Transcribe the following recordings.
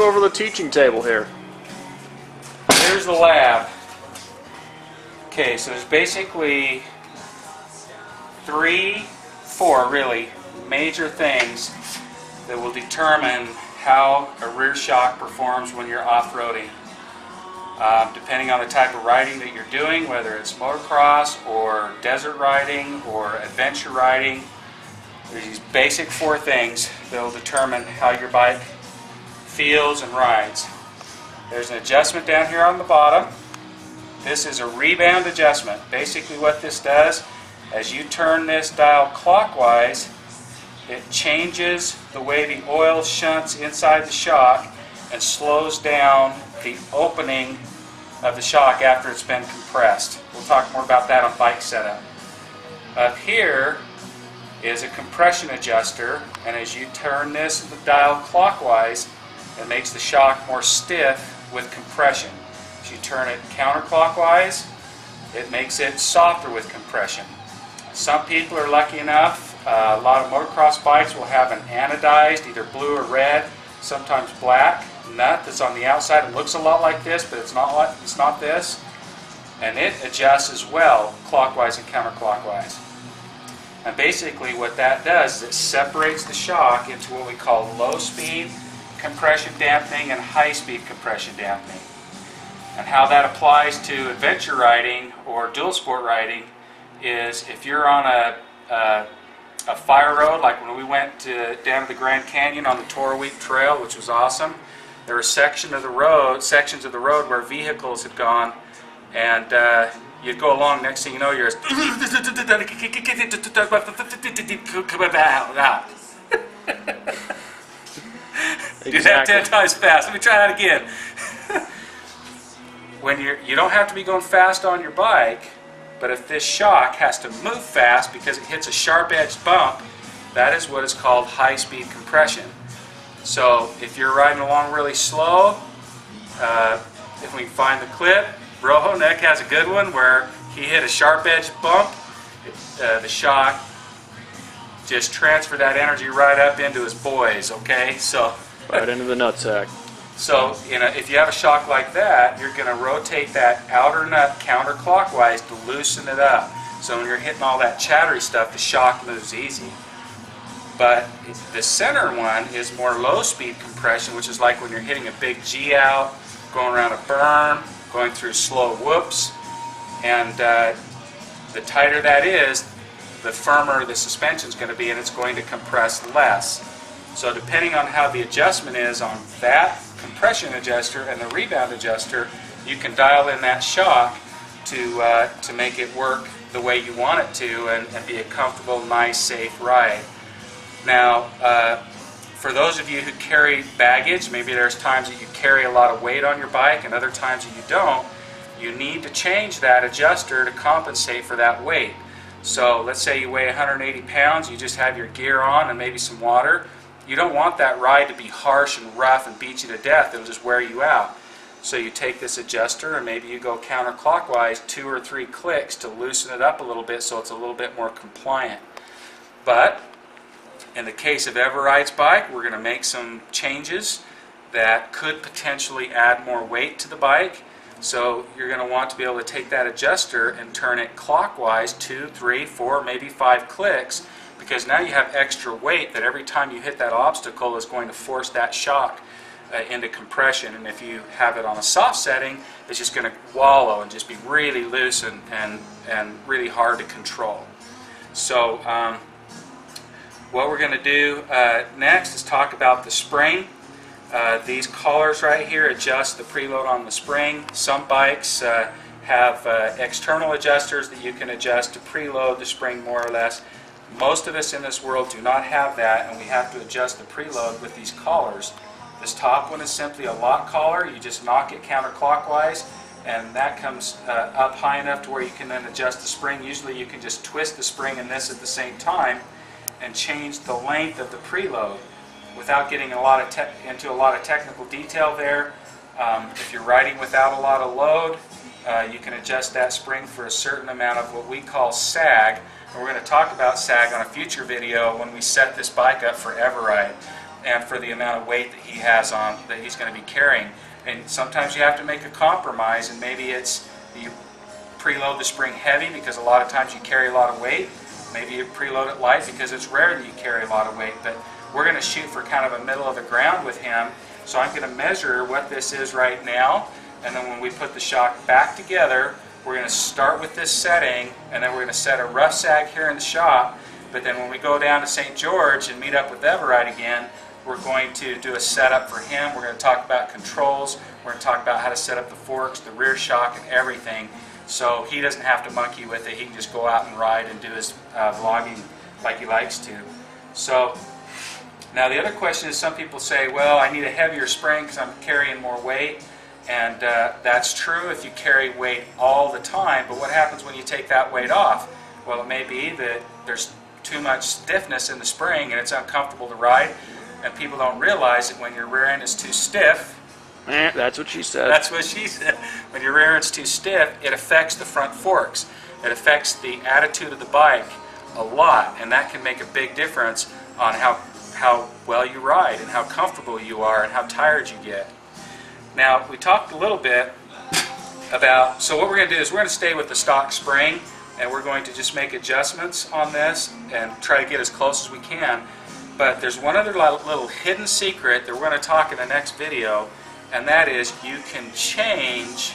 go over the teaching table here. Here's the lab. Okay, so there's basically four really major things that will determine how a rear shock performs when you're off-roading. Depending on the type of riding that you're doing, whether it's motocross or desert riding or adventure riding, there's these basic four things that will determine how your bike feels and rides. There's an adjustment down here on the bottom. This is a rebound adjustment. Basically what this does, as you turn this dial clockwise, it changes the way the oil shunts inside the shock and slows down the opening of the shock after it's been compressed. We'll talk more about that on bike setup. Up here is a compression adjuster, and as you turn this dial clockwise, it makes the shock more stiff with compression. As you turn it counterclockwise, it makes it softer with compression. Some people are lucky enough, a lot of motocross bikes will have an anodized, either blue or red, sometimes black nut that's on the outside. It looks a lot like this, but it's not this. And it adjusts as well, clockwise and counterclockwise. And basically what that does is it separates the shock into what we call low-speed compression dampening and high-speed compression dampening. And how that applies to adventure riding or dual sport riding is if you're on a fire road, like when we went down to the Grand Canyon on the Toro Week Trail, which was awesome. There were sections of the road where vehicles had gone, and you'd go along. Next thing you know, you're do that 10 times fast. Let me try that again. When you don't have to be going fast on your bike, but if this shock has to move fast because it hits a sharp-edged bump, that is what is called high-speed compression. So if you're riding along really slow, if we can find the clip, Rojo Neck has a good one where he hit a sharp-edged bump. The shock just transferred that energy right up into his boys, okay? So right into the nutsack. So if you have a shock like that, you're going to rotate that outer nut counterclockwise to loosen it up. So when you're hitting all that chattery stuff, the shock moves easy. But the center one is more low-speed compression, which is like when you're hitting a big G out, going around a berm, going through slow whoops. And the tighter that is, the firmer the suspension is going to be, and it's going to compress less. So depending on how the adjustment is on that compression adjuster and the rebound adjuster, you can dial in that shock to make it work the way you want it to and be a comfortable, nice, safe ride. Now, for those of you who carry baggage, maybe there's times that you carry a lot of weight on your bike and other times that you don't, you need to change that adjuster to compensate for that weight. So let's say you weigh 180 pounds, you just have your gear on and maybe some water. You don't want that ride to be harsh and rough and beat you to death. It'll just wear you out. So you take this adjuster and maybe you go counterclockwise 2 or 3 clicks to loosen it up a little bit so it's a little bit more compliant. But in the case of Everide's bike, we're going to make some changes that could potentially add more weight to the bike. So you're going to want to be able to take that adjuster and turn it clockwise 2, 3, 4, maybe 5 clicks, because now you have extra weight that every time you hit that obstacle is going to force that shock into compression. And if you have it on a soft setting, it's just going to wallow and just be really loose and really hard to control. So what we're going to do next is talk about the spring. These collars right here adjust the preload on the spring. Some bikes have external adjusters that you can adjust to preload the spring more or less. Most of us in this world do not have that, and we have to adjust the preload with these collars. This top one is simply a lock collar. You just knock it counterclockwise, and that comes up high enough to where you can then adjust the spring. Usually you can just twist the spring and this at the same time and change the length of the preload without getting into a lot of technical detail there. If you're riding without a lot of load, you can adjust that spring for a certain amount of what we call sag. And we're going to talk about sag on a future video when we set this bike up for Everide. and for the amount of weight that he has on, that he's going to be carrying. And sometimes you have to make a compromise, and maybe it's you preload the spring heavy because a lot of times you carry a lot of weight. Maybe you preload it light because it's rare that you carry a lot of weight. But we're going to shoot for kind of a middle of the ground with him. So I'm going to measure what this is right now, and then when we put the shock back together, we're going to start with this setting, and then we're going to set a rough sag here in the shop. But then when we go down to St. George and meet up with Everide again, we're going to do a setup for him. We're going to talk about controls. We're going to talk about how to set up the forks, the rear shock, and everything. So he doesn't have to monkey with it. He can just go out and ride and do his vlogging like he likes to. So now the other question is, some people say, well, I need a heavier spring because I'm carrying more weight. And that's true if you carry weight all the time. But what happens when you take that weight off? Well, it may be that there's too much stiffness in the spring and it's uncomfortable to ride. And people don't realize that when your rear end is too stiff, that's what she said. That's what she said. When your rear end's too stiff, it affects the front forks. It affects the attitude of the bike a lot, and that can make a big difference on how well you ride and how comfortable you are and how tired you get. Now, we talked a little bit about, so what we're going to do is we're going to stay with the stock spring, and we're going to just make adjustments on this and try to get as close as we can. But there's one other little hidden secret that we're going to talk in the next video, and that is you can change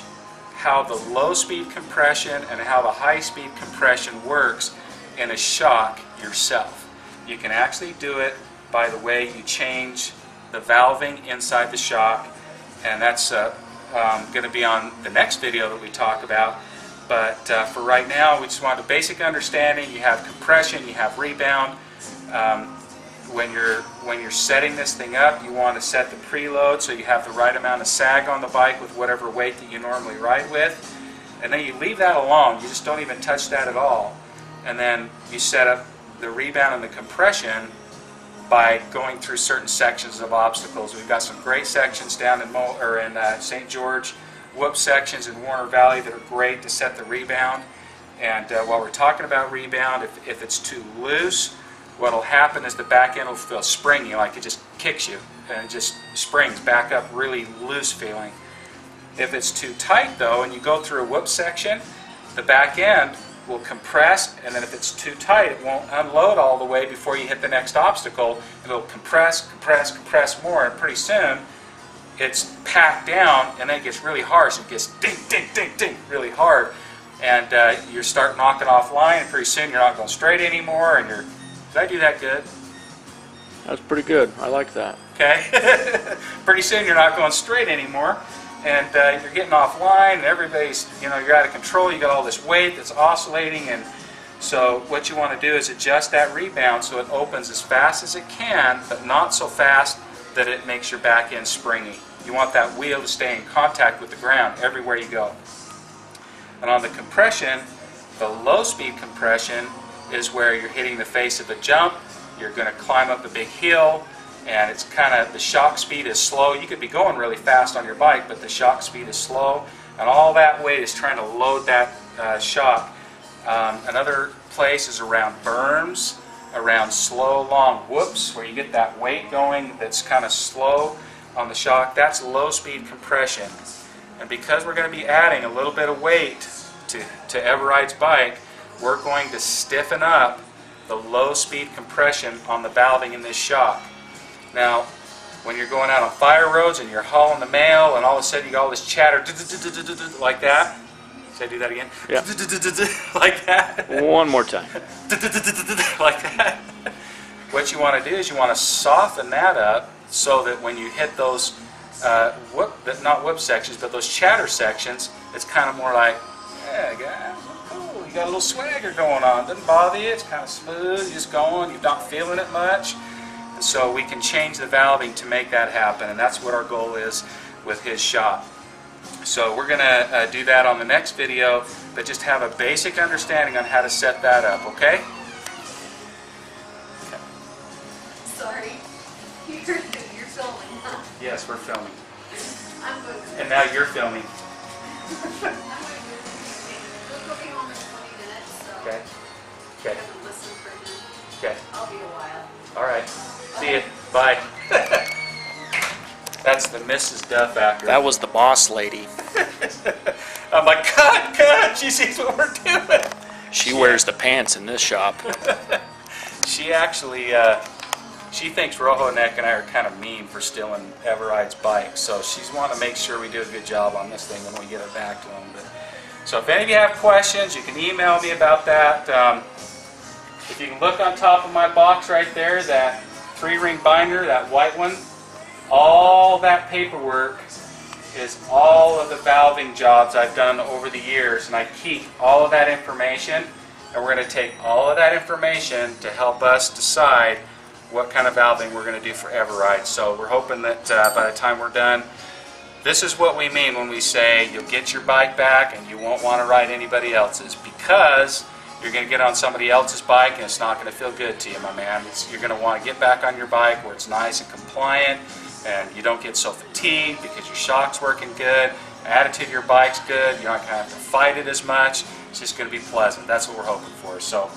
how the low-speed compression and how the high-speed compression works in a shock yourself. You can actually do it by the way you change the valving inside the shock, and that's going to be on the next video that we talk about. But for right now, we just want a basic understanding. You have compression, you have rebound. When you're setting this thing up, you want to set the preload so you have the right amount of sag on the bike with whatever weight that you normally ride with. And then you leave that alone. You just don't even touch that at all. And then you set up the rebound and the compression by going through certain sections of obstacles. We've got some great sections down in St. George, whoop sections in Warner Valley that are great to set the rebound. And while we're talking about rebound, if it's too loose, what will happen is the back end will feel springy, like it just kicks you and it just springs back up, really loose feeling. If it's too tight though, and you go through a whoop section, the back end will compress, and then if it's too tight, it won't unload all the way before you hit the next obstacle. It'll compress, compress, compress more, and pretty soon it's packed down, and then it gets really harsh. It gets ding, ding, ding, ding, really hard, and you start knocking off line, and pretty soon you're not going straight anymore, and you're... Did I do that good? That's pretty good. I like that. Okay. Pretty soon you're not going straight anymore, and you're getting off line, and everybody's, you're out of control. You got all this weight that's oscillating, and so what you want to do is adjust that rebound so it opens as fast as it can, but not so fast that it makes your back end springy. You want that wheel to stay in contact with the ground everywhere you go. And on the compression, the low-speed compression is where you're hitting the face of a jump, you're going to climb up a big hill, and it's kind of, the shock speed is slow. You could be going really fast on your bike, but the shock speed is slow, and all that weight is trying to load that shock. Another place is around berms, around slow, long whoops, where you get that weight going that's kind of slow on the shock. That's low-speed compression. And because we're going to be adding a little bit of weight to Everide's bike, we're going to stiffen up the low-speed compression on the valving in this shock. Now, when you're going out on fire roads and you're hauling the mail and all of a sudden you got all this chatter like that. Should I do that again? Yeah. Like that. One more time. Like that. What you want to do is you want to soften that up so that when you hit those not whoop sections, but those chatter sections, it's kind of more like, yeah, guys, cool. You got a little swagger going on. Doesn't bother you. It's kind of smooth. You're just going. You're not feeling it much. And so we can change the valving to make that happen, and that's what our goal is with his shop. So we're going to do that on the next video, but just have a basic understanding on how to set that up, okay? Sorry. You're filming, huh? Yes, we're filming. I'm good. And now you're filming. We'll be home in 20 minutes, so Okay. I Okay. haven't listened for a minute. Okay. I'll be a while. All right. See you. Bye. That's the Mrs. Duhfactor. That was the boss lady. I'm like, cut! She sees what we're doing. She wears the pants in this shop. She actually, she thinks Rojo Neck and I are kind of mean for stealing Everide's bike. So she's wanting to make sure we do a good job on this thing when we get it back to him. So if any of you have questions, you can email me about that. If you can look on top of my box right there, that 3-ring binder, that white one, all that paperwork is all of the valving jobs I've done over the years, and I keep all of that information, and we're going to take all of that information to help us decide what kind of valving we're going to do for Everide. So we're hoping that by the time we're done, this is what we mean when we say you'll get your bike back and you won't want to ride anybody else's, because you're going to get on somebody else's bike and it's not going to feel good to you, my man. You're going to want to get back on your bike where it's nice and compliant, and you don't get so fatigued because your shock's working good, the attitude of your bike's good, you're not going to have to fight it as much. It's just going to be pleasant. That's what we're hoping for. So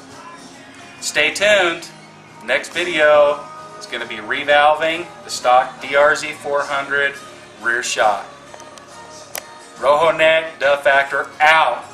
stay tuned. Next video is going to be revalving the stock DRZ 400 rear shock. Rojo Neck, Duhfactor out.